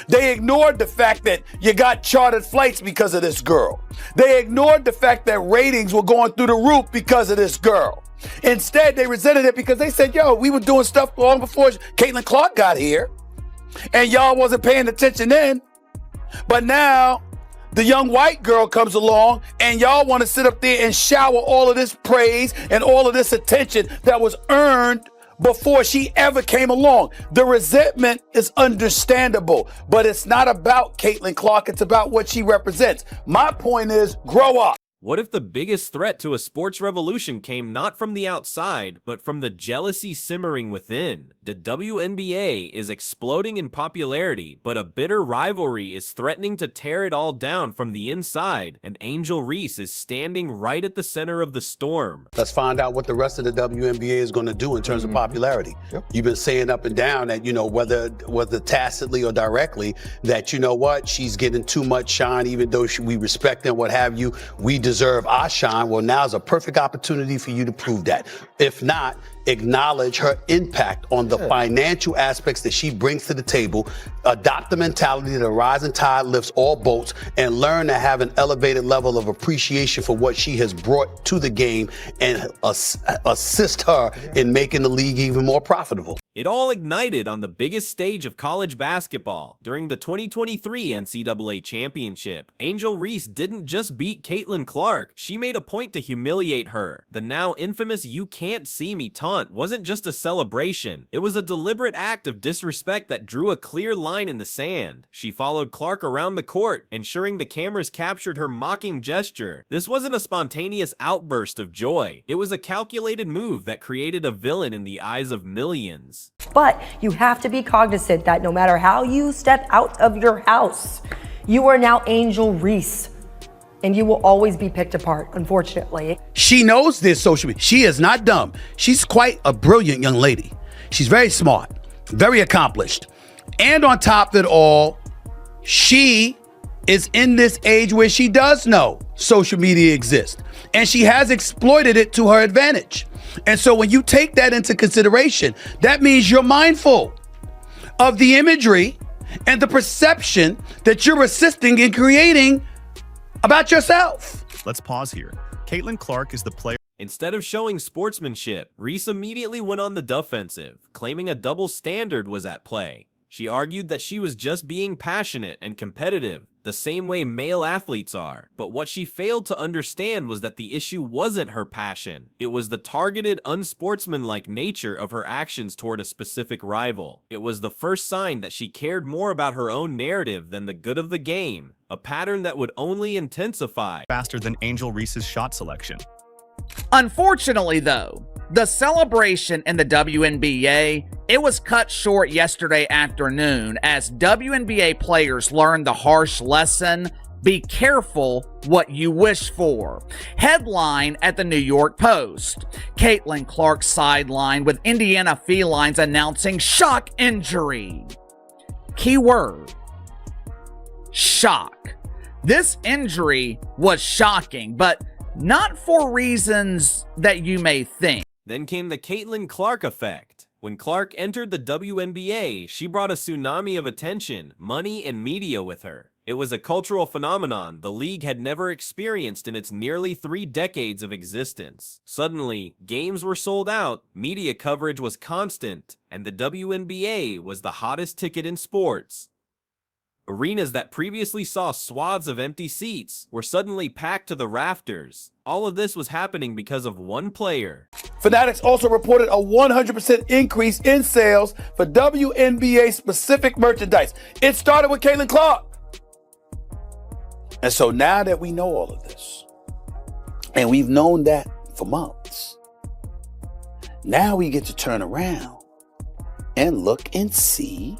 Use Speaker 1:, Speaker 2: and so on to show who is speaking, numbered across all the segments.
Speaker 1: They ignored the fact that you got chartered flights because of this girl. They ignored the fact that ratings were going through the roof because of this girl. Instead, they resented it because they said, yo, we were doing stuff long before Caitlin Clark got here, and y'all wasn't paying attention then. But now the young white girl comes along and y'all want to sit up there and shower all of this praise and all of this attention that was earned before she ever came along. The resentment is understandable, but it's not about Caitlin Clark. It's about what she represents. My point is, grow up.
Speaker 2: What if the biggest threat to a sports revolution came not from the outside, but from the jealousy simmering within? The WNBA is exploding in popularity, but a bitter rivalry is threatening to tear it all down from the inside, and Angel Reese is standing right at the center of the storm.
Speaker 3: Let's find out what the rest of the WNBA is going to do in terms of popularity. Yep. You've been saying up and down that, whether tacitly or directly, that, she's getting too much shine, even though we respect and what have you. We deserve our shine. Well, now's a perfect opportunity for you to prove that. If not, acknowledge her impact on the financial aspects that she brings to the table, adopt the mentality that a rising tide lifts all boats, and learn to have an elevated level of appreciation for what she has brought to the game and assist her in making the league even more profitable.
Speaker 2: It all ignited on the biggest stage of college basketball. During the 2023 NCAA Championship, Angel Reese didn't just beat Caitlin Clark, she made a point to humiliate her. The now infamous "you can't see me" taunt wasn't just a celebration, it was a deliberate act of disrespect that drew a clear line in the sand. She followed Clark around the court, ensuring the cameras captured her mocking gesture. This wasn't a spontaneous outburst of joy, it was a calculated move that created a villain in the eyes of millions.
Speaker 4: But you have to be cognizant that no matter how you step out of your house, you are now Angel Reese, and you will always be picked apart, unfortunately.
Speaker 1: She knows this social media. She is not dumb. She's quite a brilliant young lady. She's very smart, very accomplished. And on top of it all, she is in this age where she does know social media exists, and she has exploited it to her advantage. And so when you take that into consideration, that means you're mindful of the imagery and the perception that you're assisting in creating about yourself.
Speaker 5: Let's pause here. Caitlin Clark is the player.
Speaker 2: Instead of showing sportsmanship, Reese immediately went on the defensive, claiming a double standard was at play. She argued that she was just being passionate and competitive, the same way male athletes are. But what she failed to understand was that the issue wasn't her passion. It was the targeted, unsportsmanlike nature of her actions toward a specific rival. It was the first sign that she cared more about her own narrative than the good of the game, a pattern that would only intensify.
Speaker 5: Faster than Angel Reese's shot selection.
Speaker 6: Unfortunately, though, the celebration in the WNBA, it was cut short yesterday afternoon as WNBA players learned the harsh lesson: be careful what you wish for. Headline at the New York Post: Caitlin Clark sidelined with Indiana Felines announcing shock injury. Keyword: shock. This injury was shocking, but not for reasons that you may think.
Speaker 2: Then came the Caitlin Clark effect. When Clark entered the WNBA, she brought a tsunami of attention, money, and media with her. It was a cultural phenomenon the league had never experienced in its nearly 3 decades of existence. Suddenly, games were sold out, media coverage was constant, and the WNBA was the hottest ticket in sports. Arenas that previously saw swaths of empty seats were suddenly packed to the rafters. All of this was happening because of one player.
Speaker 1: Fanatics also reported a 100% increase in sales for WNBA specific merchandise. It started with Caitlin Clark. And so now that we know all of this, and we've known that for months, now we get to turn around and look and see.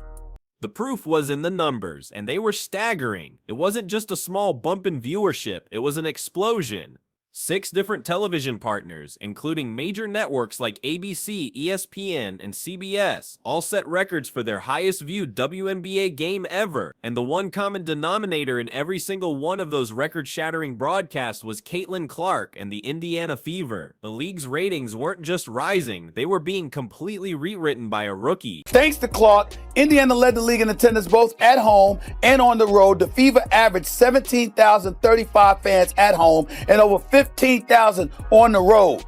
Speaker 2: The proof was in the numbers, and they were staggering. It wasn't just a small bump in viewership, it was an explosion. 6 different television partners, including major networks like ABC, ESPN, and CBS, all set records for their highest viewed WNBA game ever, and the one common denominator in every single one of those record-shattering broadcasts was Caitlin Clark and the Indiana Fever. The league's ratings weren't just rising, they were being completely rewritten by a rookie.
Speaker 1: Thanks to Clark, Indiana led the league in attendance both at home and on the road. The Fever averaged 17,035 fans at home and over 15,000 on the road.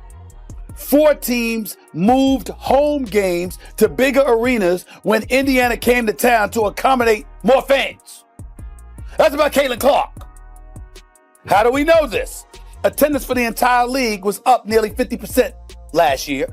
Speaker 1: 4 teams moved home games to bigger arenas when Indiana came to town to accommodate more fans. That's about Caitlin Clark. How do we know this? Attendance for the entire league was up nearly 50% last year.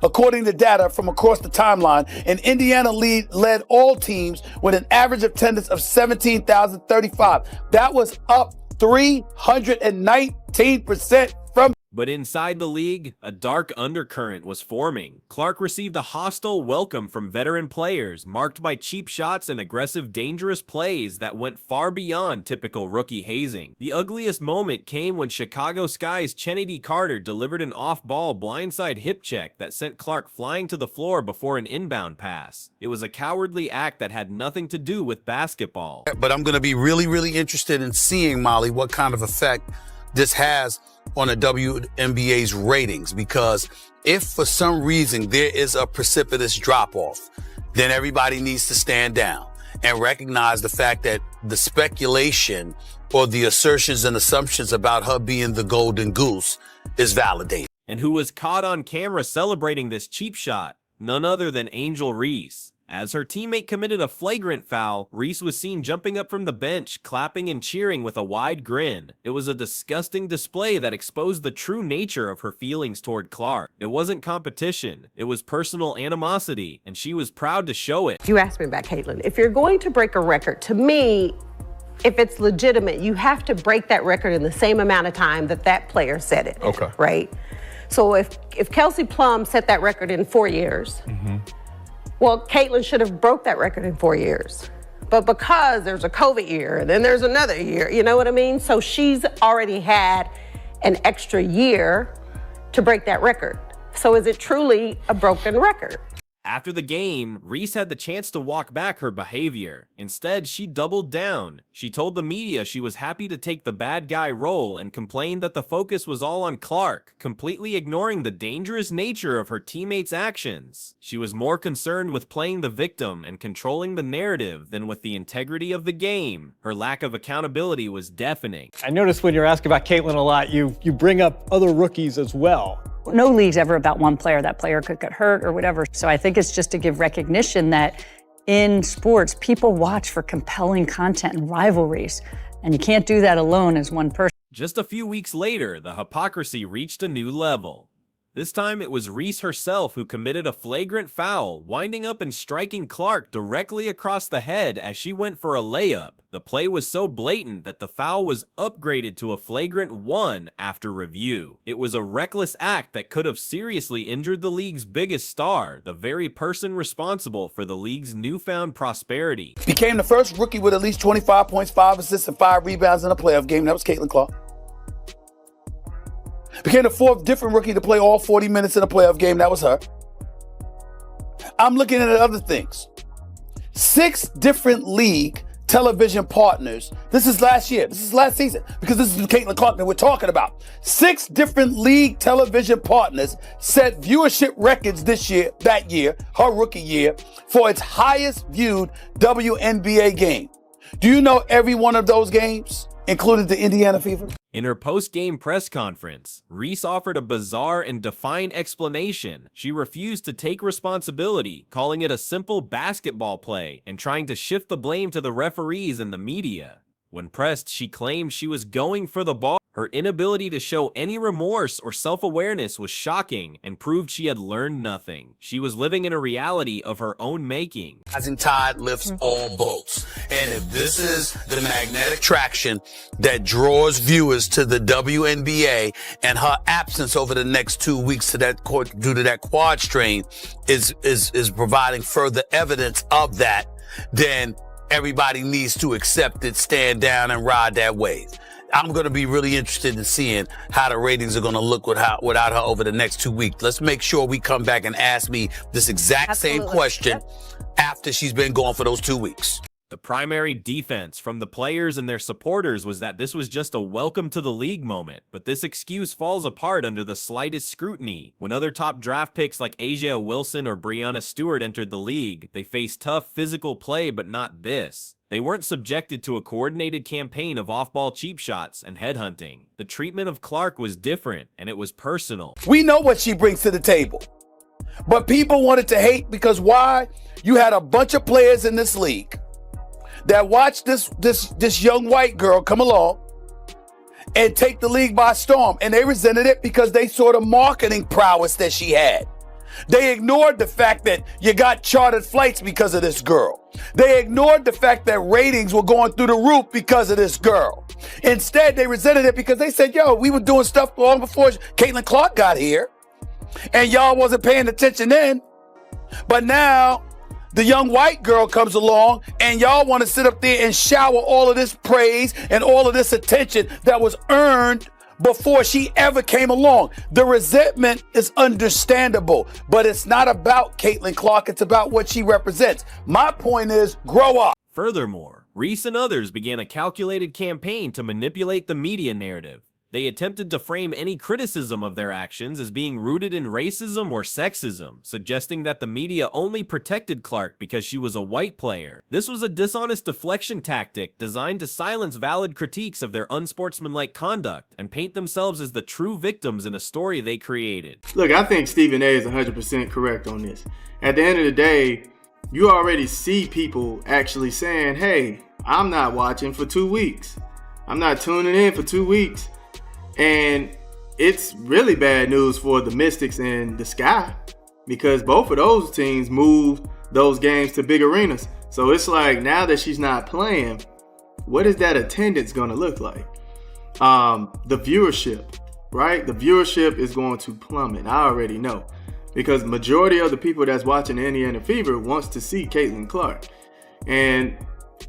Speaker 1: According to data from across the timeline, and Indiana led all teams with an average attendance of 17,035. That was up 319% from.
Speaker 2: But inside the league, a dark undercurrent was forming. Clark received a hostile welcome from veteran players, marked by cheap shots and aggressive, dangerous plays that went far beyond typical rookie hazing. The ugliest moment came when Chicago Sky's Chennedy Carter delivered an off-ball blindside hip check that sent Clark flying to the floor before an inbound pass. It was a cowardly act that had nothing to do with basketball.
Speaker 3: But I'm going to be really, really interested in seeing, Molly, what kind of effect this has on the WNBA's ratings, because if for some reason there is a precipitous drop-off, then everybody needs to stand down and recognize the fact that the speculation or the assertions and assumptions about her being the golden goose is validated.
Speaker 2: And who was caught on camera celebrating this cheap shot? None other than Angel Reese. As her teammate committed a flagrant foul, Reese was seen jumping up from the bench, clapping and cheering with a wide grin. It was a disgusting display that exposed the true nature of her feelings toward Clark. It wasn't competition, it was personal animosity, and she was proud to show it.
Speaker 7: You asked me about Caitlin. If you're going to break a record, to me, if it's legitimate, you have to break that record in the same amount of time that that player set it.
Speaker 8: Okay.
Speaker 7: Right? So if Kelsey Plum set that record in 4 years, well, Caitlin should have broke that record in 4 years. But because there's a COVID year and then there's another year, you know what I mean? So she's already had an extra year to break that record. So is it truly a broken record?
Speaker 2: After the game, Reese had the chance to walk back her behavior. Instead, she doubled down. She told the media she was happy to take the bad guy role and complained that the focus was all on Clark, completely ignoring the dangerous nature of her teammates' actions. She was more concerned with playing the victim and controlling the narrative than with the integrity of the game. Her lack of accountability was deafening.
Speaker 9: I noticed when you're asking about Caitlin a lot, you bring up other rookies as well.
Speaker 10: No league's ever about one player. That player could get hurt or whatever. So I think it's just to give recognition that in sports, people watch for compelling content and rivalries. And you can't do that alone as one person.
Speaker 2: Just a few weeks later, the hypocrisy reached a new level. This time it was Reese herself who committed a flagrant foul, winding up and striking Clark directly across the head as she went for a layup. The play was so blatant that the foul was upgraded to a flagrant 1 after review. It was a reckless act that could have seriously injured the league's biggest star, the very person responsible for the league's newfound prosperity.
Speaker 1: Became the first rookie with at least 25 points, 5 assists, and 5 rebounds in a playoff game. That was Caitlin Clark. Became the 4th different rookie to play all 40 minutes in a playoff game. That was her. I'm looking at other things. 6 different league television partners. This is last year. This is last season, because this is Caitlin Clark that we're talking about. 6 different league television partners set viewership records that year, her rookie year, for its highest viewed WNBA game. Do you know every one of those games included the Indiana Fever?
Speaker 2: In her post-game press conference, Reese offered a bizarre and defiant explanation. She refused to take responsibility, calling it a simple basketball play and trying to shift the blame to the referees and the media. When pressed, she claimed she was going for the ball. Her inability to show any remorse or self-awareness was shocking and proved she had learned nothing. She was living in a reality of her own making.
Speaker 3: Rising tide lifts all boats. And if this is the magnetic traction that draws viewers to the WNBA, and her absence over the next 2 weeks due to that quad strain is providing further evidence of that, then everybody needs to accept it, stand down, and ride that wave. I'm going to be really interested in seeing how the ratings are going to look without her over the next 2 weeks. Let's make sure we come back and ask me this exact same question after she's been gone for those 2 weeks.
Speaker 2: The primary defense from the players and their supporters was that this was just a welcome to the league moment, but this excuse falls apart under the slightest scrutiny. When other top draft picks like Asia Wilson or Breanna Stewart entered the league, they faced tough physical play, but not this. They weren't subjected to a coordinated campaign of off-ball cheap shots and headhunting. The treatment of Clark was different, and it was personal.
Speaker 1: We know what she brings to the table, but people wanted to hate because why? You had a bunch of players in this league that watched this young white girl come along and take the league by storm, and they resented it because they saw the marketing prowess that she had. They ignored the fact that you got chartered flights because of this girl. They ignored the fact that ratings were going through the roof because of this girl. Instead, they resented it because they said, yo, we were doing stuff long before Caitlin Clark got here, and y'all wasn't paying attention then. But now the young white girl comes along and y'all want to sit up there and shower all of this praise and all of this attention that was earned before she ever came along. The resentment is understandable, but it's not about Caitlin Clark. It's about what she represents. My point is, grow up.
Speaker 2: Furthermore, Reese and others began a calculated campaign to manipulate the media narrative. They attempted to frame any criticism of their actions as being rooted in racism or sexism, suggesting that the media only protected Clark because she was a white player. This was a dishonest deflection tactic designed to silence valid critiques of their unsportsmanlike conduct and paint themselves as the true victims in a story they created.
Speaker 8: Look, I think Stephen A is 100% correct on this. At the end of the day, you already see people actually saying, hey, I'm not watching for 2 weeks. I'm not tuning in for 2 weeks. And it's really bad news for the Mystics and the Sky because both of those teams moved those games to big arenas. So it's like now that she's not playing, what is that attendance going to look like? The viewership, right? The viewership is going to plummet. I already know because majority of the people that's watching the Indiana Fever wants to see Caitlin Clark. And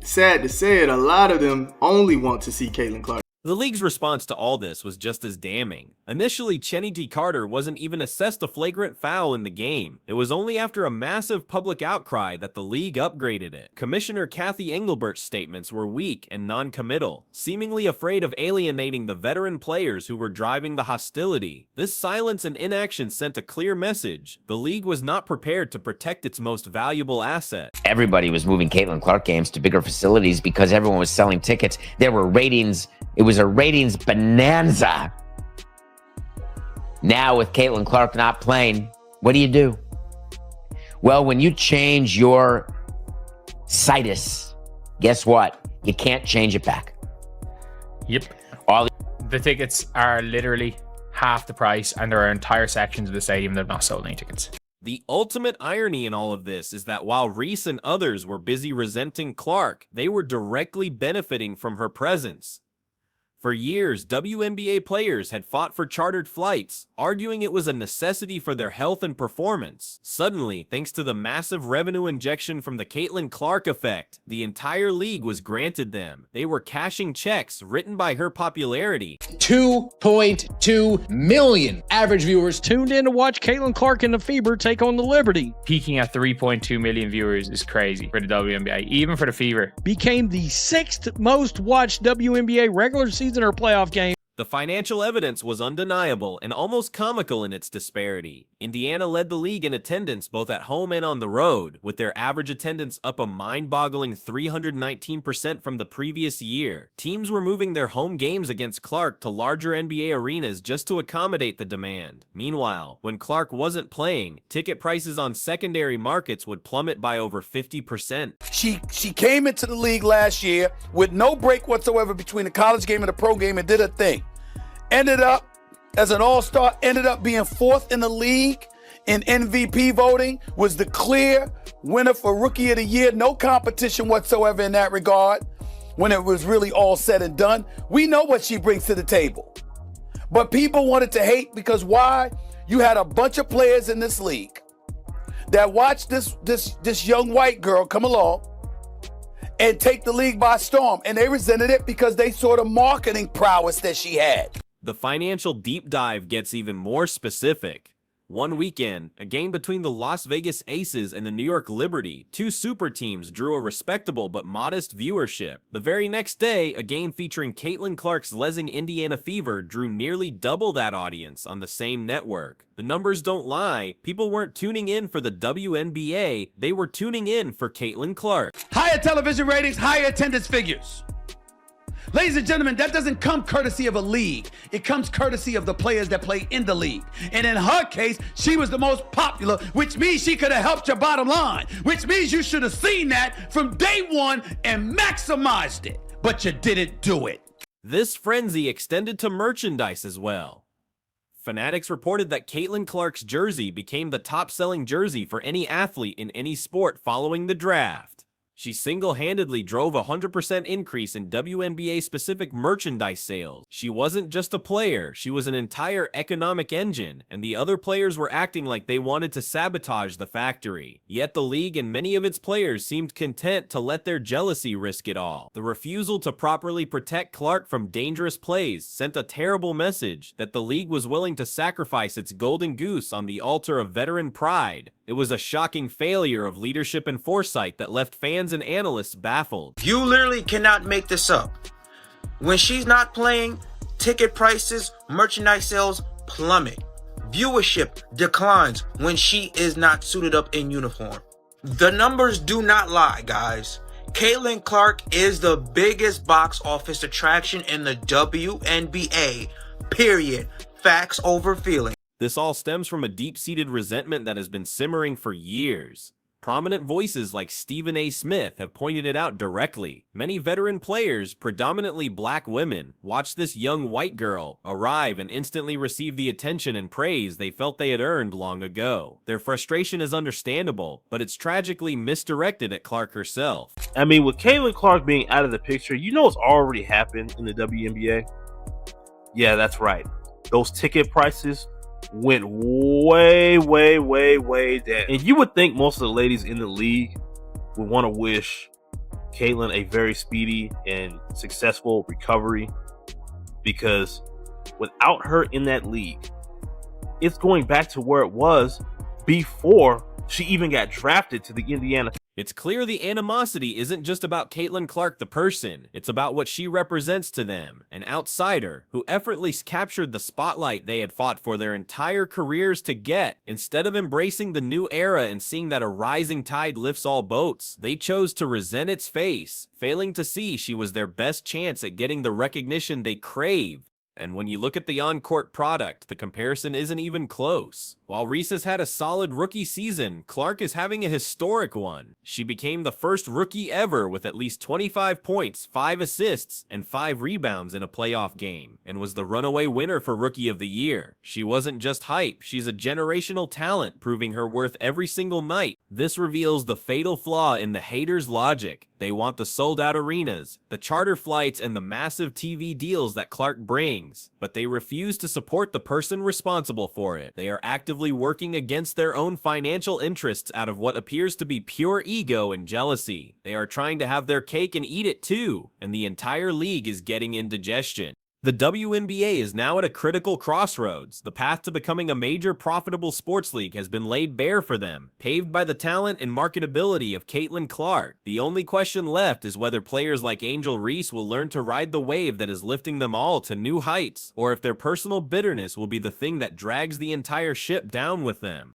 Speaker 8: sad to say it, a lot of them only want to see Caitlin Clark.
Speaker 2: The league's response to all this was just as damning. Initially, Chenny T. Carter wasn't even assessed a flagrant foul in the game. It was only after a massive public outcry that the league upgraded it. Commissioner Kathy Engelbert's statements were weak and non-committal, seemingly afraid of alienating the veteran players who were driving the hostility. This silence and inaction sent a clear message. The league was not prepared to protect its most valuable asset.
Speaker 11: Everybody was moving Caitlin Clark games to bigger facilities because everyone was selling tickets. There were ratings. It was a ratings bonanza. Now with Caitlin Clark not playing, what do? Well, when you change your situs, guess what? You can't change it back.
Speaker 12: Yep.
Speaker 11: All
Speaker 12: the tickets are literally half the price and there are entire sections of the stadium that have not sold any tickets.
Speaker 2: The ultimate irony in all of this is that while Reese and others were busy resenting Clark, they were directly benefiting from her presence. For years, WNBA players had fought for chartered flights, arguing it was a necessity for their health and performance. Suddenly, thanks to the massive revenue injection from the Caitlin Clark effect, the entire league was granted them. They were cashing checks written by her popularity.
Speaker 13: 2.2 million average viewers tuned in to watch Caitlin Clark and the Fever take on the Liberty.
Speaker 12: Peaking at 3.2 million viewers is crazy for the WNBA, even for the Fever.
Speaker 13: Became the 6th most watched WNBA regular season or playoff game.
Speaker 2: The financial evidence was undeniable and almost comical in its disparity. Indiana led the league in attendance both at home and on the road, with their average attendance up a mind-boggling 319% from the previous year. Teams were moving their home games against Clark to larger NBA arenas just to accommodate the demand. Meanwhile, when Clark wasn't playing, ticket prices on secondary markets would plummet by over 50%.
Speaker 1: She came into the league last year with no break whatsoever between the college game and the pro game and did her thing. Ended up as an all-star, ended up being 4th in the league in MVP voting, was the clear winner for Rookie of the Year. No competition whatsoever in that regard when it was really all said and done. We know what she brings to the table. But people wanted to hate because why? You had a bunch of players in this league that watched this young white girl come along and take the league by storm. And they resented it because they saw the marketing prowess that she had.
Speaker 2: The financial deep dive gets even more specific. One weekend, a game between the Las Vegas Aces and the New York Liberty, two super teams drew a respectable but modest viewership. The very next day, a game featuring Caitlin Clark's Lessing Indiana Fever drew nearly double that audience on the same network. The numbers don't lie. People weren't tuning in for the WNBA, they were tuning in for Caitlin Clark.
Speaker 1: Higher television ratings, higher attendance figures. Ladies and gentlemen, that doesn't come courtesy of a league. It comes courtesy of the players that play in the league. And in her case, she was the most popular, which means she could have helped your bottom line, which means you should have seen that from day one and maximized it. But you didn't do it.
Speaker 2: This frenzy extended to merchandise as well. Fanatics reported that Caitlin Clark's jersey became the top-selling jersey for any athlete in any sport following the draft. She single-handedly drove a 100% increase in WNBA-specific merchandise sales. She wasn't just a player, she was an entire economic engine, and the other players were acting like they wanted to sabotage the factory. Yet the league and many of its players seemed content to let their jealousy risk it all. The refusal to properly protect Clark from dangerous plays sent a terrible message that the league was willing to sacrifice its golden goose on the altar of veteran pride. It was a shocking failure of leadership and foresight that left fans and analysts baffled.
Speaker 14: You literally cannot make this up. When she's not playing, ticket prices, merchandise sales plummet. Viewership declines when she is not suited up in uniform. The numbers do not lie, guys. Caitlin Clark is the biggest box office attraction in the WNBA, period. Facts over feelings.
Speaker 2: This all stems from a deep-seated resentment that has been simmering for years. Prominent voices like Stephen A. Smith have pointed it out directly. Many veteran players, predominantly black women, watched this young white girl arrive and instantly receive the attention and praise they felt they had earned long ago. Their frustration is understandable, but it's tragically misdirected at Clark herself.
Speaker 15: I mean, with Caitlin Clark being out of the picture, you know what's already happened in the WNBA? Yeah, that's right. Those ticket prices went way down. And you would think most of the ladies in the league would want to wish Caitlin a very speedy and successful recovery, because without her in that league, it's going back to where it was before she even got drafted to the Indiana.
Speaker 2: It's clear the animosity isn't just about Caitlin Clark the person, it's about what she represents to them, an outsider who effortlessly captured the spotlight they had fought for their entire careers to get. Instead of embracing the new era and seeing that a rising tide lifts all boats, they chose to resent its face, failing to see she was their best chance at getting the recognition they craved. And when you look at the on-court product, the comparison isn't even close. While Reese has had a solid rookie season, Clark is having a historic one. She became the first rookie ever with at least 25 points, 5 assists, and 5 rebounds in a playoff game, and was the runaway winner for Rookie of the Year. She wasn't just hype, she's a generational talent, proving her worth every single night. This reveals the fatal flaw in the haters' logic. They want the sold-out arenas, the charter flights, and the massive TV deals that Clark brings, but they refuse to support the person responsible for it. They are actively working against their own financial interests out of what appears to be pure ego and jealousy. They are trying to have their cake and eat it too, and the entire league is getting indigestion. The WNBA is now at a critical crossroads. The path to becoming a major profitable sports league has been laid bare for them, paved by the talent and marketability of Caitlin Clark. The only question left is whether players like Angel Reese will learn to ride the wave that is lifting them all to new heights, or if their personal bitterness will be the thing that drags the entire ship down with them.